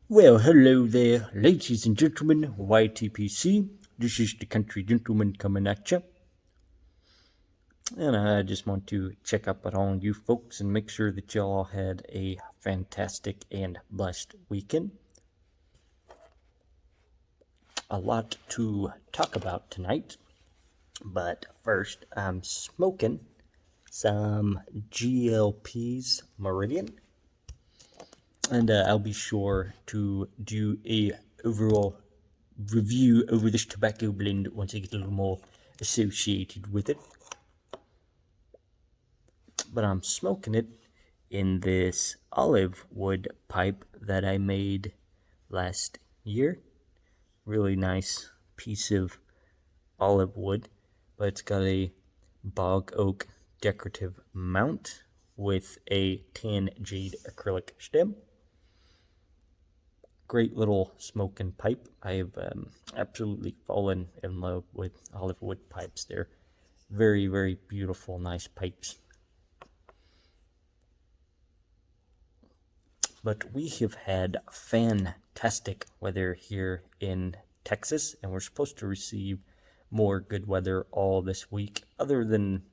Well, hello there, ladies and gentlemen, YTPC. This is the country gentleman coming at you. And I just want to check up on all you folks and make sure that y'all had a fantastic and blessed weekend. A lot to talk about tonight, but first, I'm smoking some GLP's Meridian, and I'll be sure to do a overall review over this tobacco blend once I get a little more associated with it. But I'm smoking it in this olive wood pipe that I made last year. Really nice piece of olive wood, but it's got a bog oak decorative mount with a tan jade acrylic stem. Great little smoking pipe. I've absolutely fallen in love with olive wood pipes. They're very, very beautiful, nice pipes. But we have had fantastic weather here in Texas, and we're supposed to receive more good weather all this week. Other than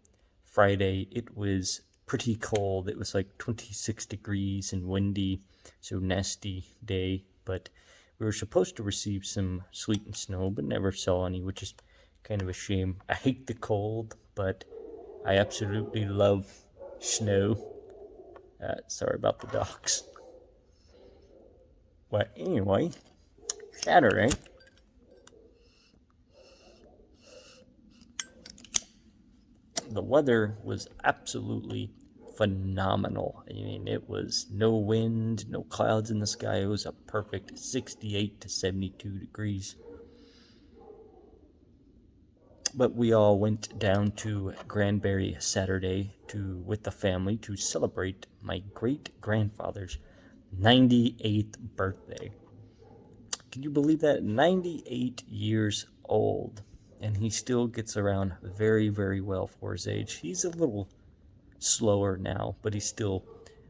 Friday, it was pretty cold. It was like 26 degrees and windy, so nasty day. But we were supposed to receive some sleet and snow, but never saw any, which is kind of a shame. I hate the cold, but I absolutely love snow. Sorry about the dogs. But anyway, Saturday, the weather was absolutely phenomenal. I mean, it was no wind, no clouds in the sky. It was a perfect 68 to 72 degrees. But we all went down to Granbury Saturday with the family to celebrate my great-grandfather's 98th birthday. Can you believe that? 98 years old. And he still gets around very, very well for his age. He's a little slower now, but he's still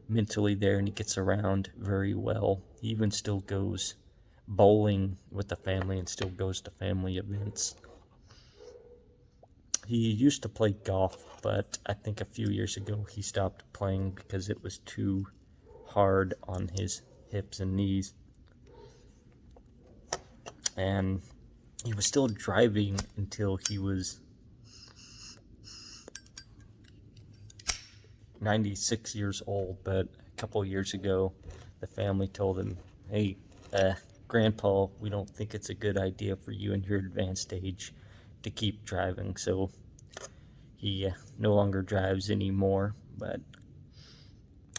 mentally there and he gets around very well. He even still goes bowling with the family and still goes to family events. He used to play golf, but I think a few years ago he stopped playing because it was too hard on his hips and knees. And he was still driving until he was 96 years old, but a couple years ago, the family told him, hey, Grandpa, we don't think it's a good idea for you in your advanced age to keep driving, so he no longer drives anymore, but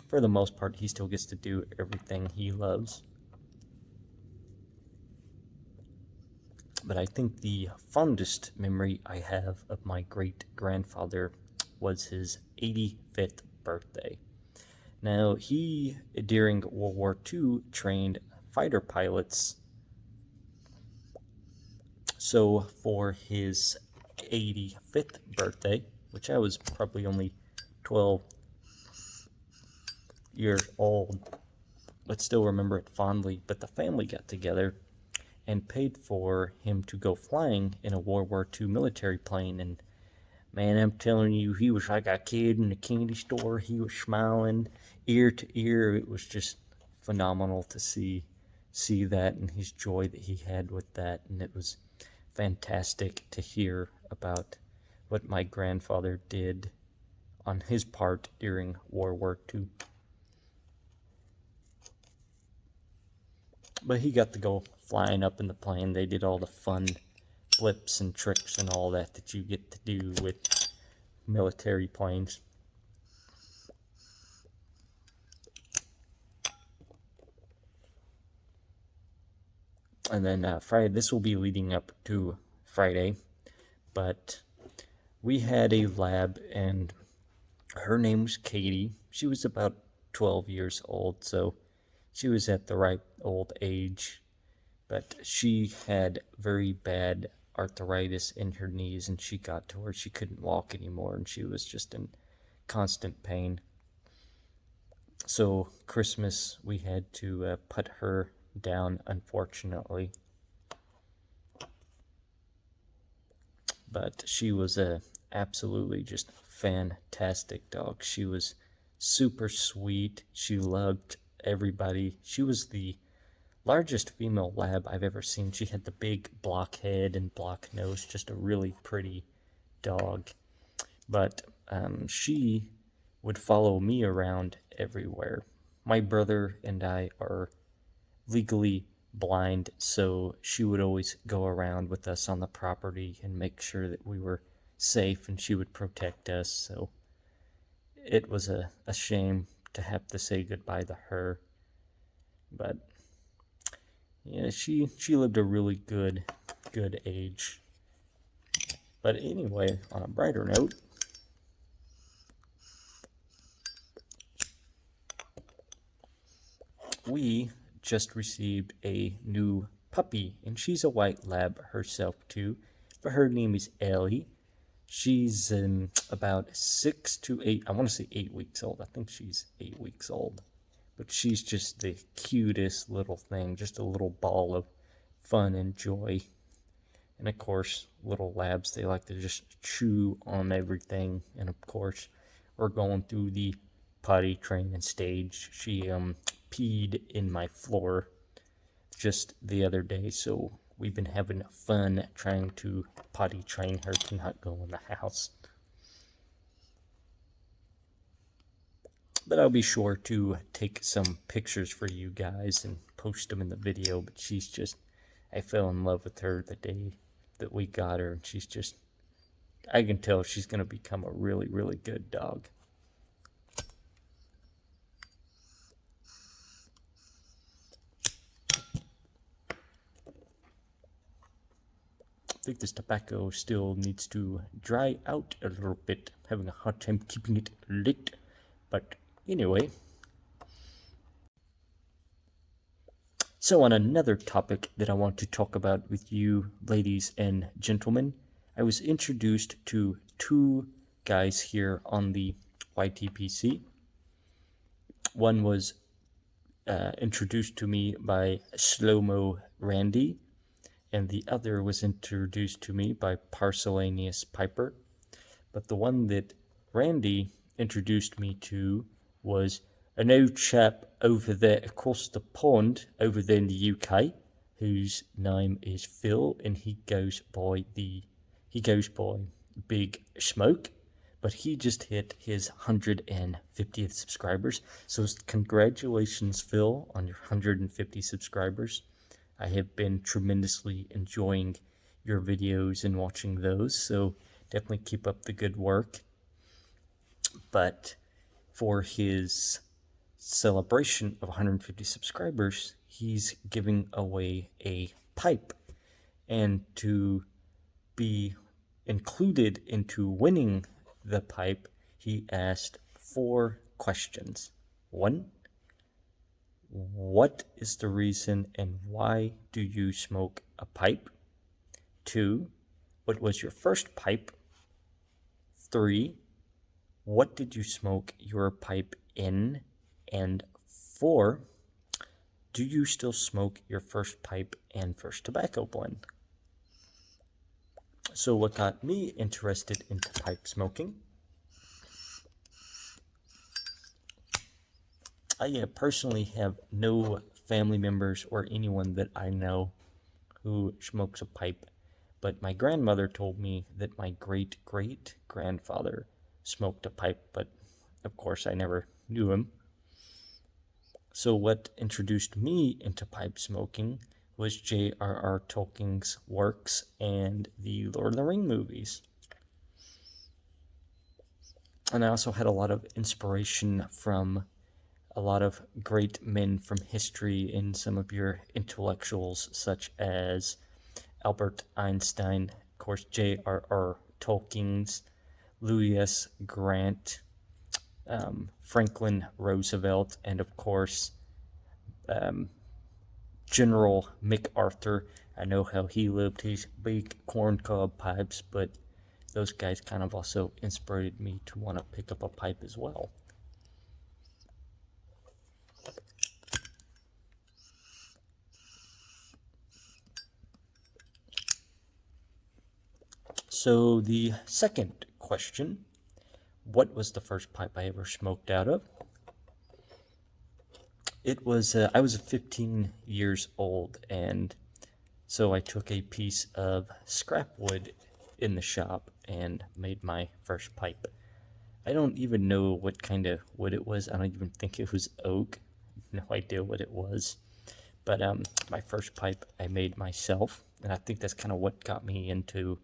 for the most part, he still gets to do everything he loves. But I think the fondest memory I have of my great-grandfather was his 85th birthday. Now, he, during World War II, trained fighter pilots. So for his 85th birthday, which I was probably only 12 years old, but still remember it fondly, but the family got together and paid for him to go flying in a World War II military plane. And man, I'm telling you, he was like a kid in a candy store. He was smiling ear to ear. It was just phenomenal to see that and his joy that he had with that. And it was fantastic to hear about what my grandfather did on his part during World War II. But he got to go flying up in the plane. They did all the fun flips and tricks and all that you get to do with military planes. And then Friday, this will be leading up to Friday, but we had a lab and her name was Katie. She was about 12 years old, so she was at the right old age, but she had very bad arthritis in her knees, and she got to where she couldn't walk anymore, and she was just in constant pain. So Christmas, we had to put her down, unfortunately. But she was a absolutely just fantastic dog. She was super sweet. She loved everybody. She was the largest female lab I've ever seen. She had the big block head and block nose, just a really pretty dog. But she would follow me around everywhere. My brother and I are legally blind, so she would always go around with us on the property and make sure that we were safe, and she would protect us. So it was a shame to have to say goodbye to her. But yeah, she lived a really good age. But anyway, on a brighter note, we just received a new puppy, and she's a white lab herself too, but her name is Ellie. She's about 6 to 8, I want to say 8 weeks old. I think she's 8 weeks old. But she's just the cutest little thing, just a little ball of fun and joy. And of course, little labs, they like to just chew on everything. And of course, we're going through the potty training stage. She peed in my floor just the other day, so we've been having fun trying to potty train her to not go in the house. But I'll be sure to take some pictures for you guys and post them in the video. But she's just, I fell in love with her the day that we got her, and she's just, I can tell she's going to become a really, really good dog. I think this tobacco still needs to dry out a little bit. I'm having a hard time keeping it lit. But anyway. So on another topic that I want to talk about with you, ladies and gentlemen, I was introduced to two guys here on the YTPC. One was introduced to me by Slow-Mo Randy, and the other was introduced to me by Parcellanius Piper. But the one that Randy introduced me to was an old chap over there across the pond, over there in the UK, whose name is Phil, and he goes by Big Smoke. But he just hit his 150th subscribers. So congratulations, Phil, on your 150 subscribers. I have been tremendously enjoying your videos and watching those, so definitely keep up the good work. But for his celebration of 150 subscribers, he's giving away a pipe. And to be included into winning the pipe, he asked 4 questions. 1, what is the reason and why do you smoke a pipe? 2, what was your first pipe? 3, what did you smoke your pipe in? And 4, do you still smoke your first pipe and first tobacco blend? So what got me interested into pipe smoking? I personally have no family members or anyone that I know who smokes a pipe, but my grandmother told me that my great-great-grandfather smoked a pipe, but of course I never knew him. So what introduced me into pipe smoking was J.R.R. Tolkien's works and the Lord of the Rings movies. And I also had a lot of inspiration from a lot of great men from history and some of your intellectuals such as Albert Einstein, of course J.R.R. Tolkien's, Louis S. Grant, Franklin Roosevelt, and of course General MacArthur. I know how he lived his big corncob pipes, but those guys kind of also inspired me to want to pick up a pipe as well. So the second question, what was the first pipe I ever smoked out of? It was, I was 15 years old, and so I took a piece of scrap wood in the shop and made my first pipe. I don't even know what kind of wood it was. I don't even think it was oak. No idea what it was. But my first pipe I made myself, and I think that's kind of what got me into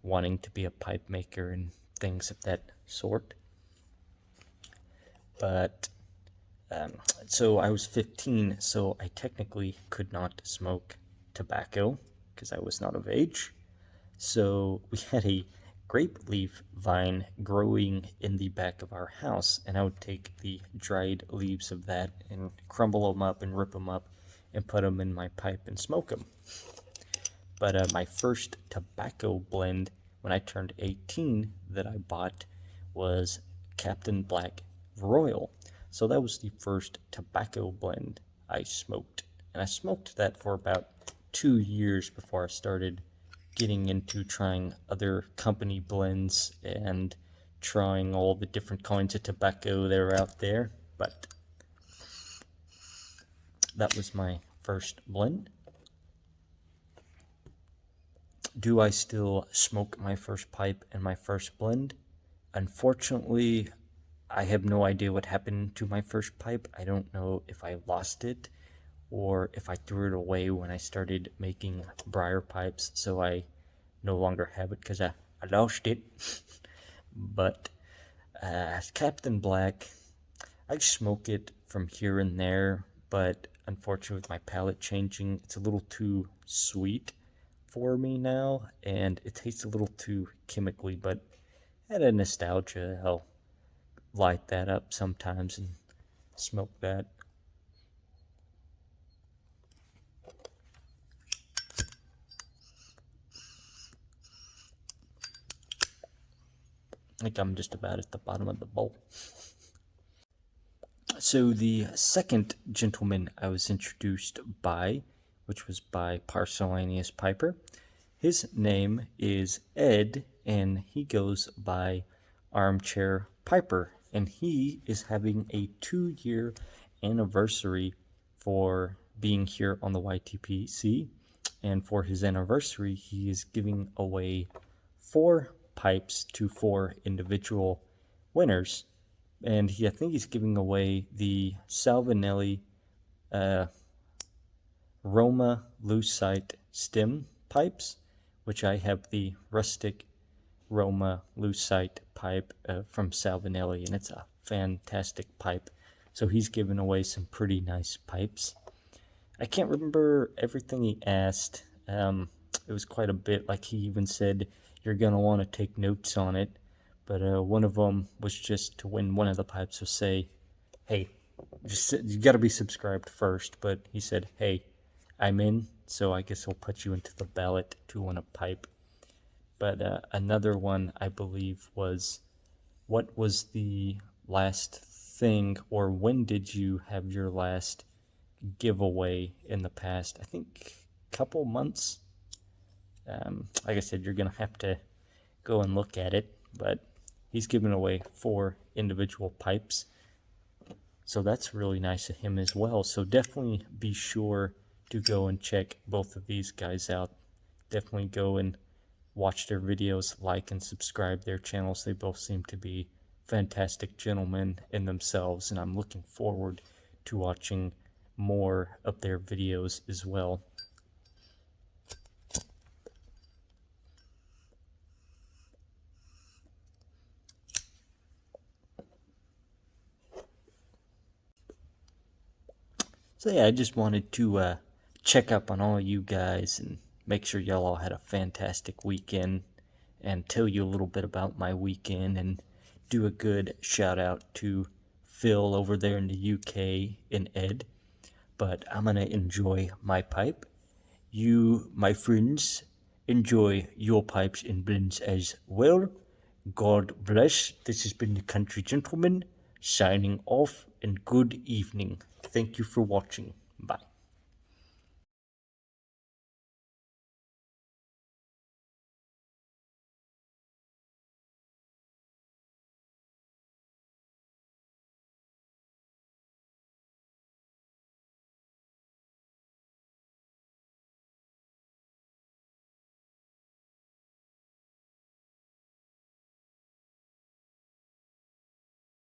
wanting to be a pipe maker and things of that sort. But so I was 15, so I technically could not smoke tobacco because I was not of age. So we had a grape leaf vine growing in the back of our house, and I would take the dried leaves of that and crumble them up and rip them up and put them in my pipe and smoke them. But my first tobacco blend when I turned 18 that I bought was Captain Black Royal. So that was the first tobacco blend I smoked. And I smoked that for about 2 years before I started getting into trying other company blends and trying all the different kinds of tobacco that are out there. But that was my first blend. Do I still smoke my first pipe and my first blend? Unfortunately, I have no idea what happened to my first pipe. I don't know if I lost it or if I threw it away when I started making briar pipes, so I no longer have it because I lost it. But Captain Black, I smoke it from here and there, but unfortunately with my palate changing, it's a little too sweet for me now, and it tastes a little too chemically, but out of nostalgia, I'll light that up sometimes and smoke that. I think I'm just about at the bottom of the bowl. So the second gentleman I was introduced by, which was by Parcellanius Piper, his name is Ed, and he goes by ArmchairPiper, and he is having a 2-year anniversary for being here on the YTPC, and for his anniversary he is giving away 4 pipes to 4 individual winners. And I think he's giving away the Salvinelli Roma Lucite stem pipes, which I have the rustic Roma Lucite pipe from Salvinelli, and it's a fantastic pipe. So he's giving away some pretty nice pipes. I can't remember everything he asked. It was quite a bit. Like he even said, you're going to want to take notes on it. But one of them was just to win one of the pipes was say, hey, you got to be subscribed first. But he said, hey, I'm in, so I guess I'll put you into the ballot to win a pipe. But another one, I believe, was what was the last thing, or when did you have your last giveaway in the past? I think a couple months. Like I said, you're going to have to go and look at it, but he's giving away 4 individual pipes. So that's really nice of him as well. So definitely be sure to go and check both of these guys out. Definitely go and watch their videos, like and subscribe their channels. They both seem to be fantastic gentlemen in themselves, and I'm looking forward to watching more of their videos as well. So yeah, I just wanted to check up on all you guys and make sure y'all all had a fantastic weekend, and tell you a little bit about my weekend, and do a good shout out to Phil over there in the UK and Ed. But I'm gonna enjoy my pipe. You, my friends, enjoy your pipes and blends as well. God bless. This has been the Country Gentleman signing off, and good evening. Thank you for watching. Bye.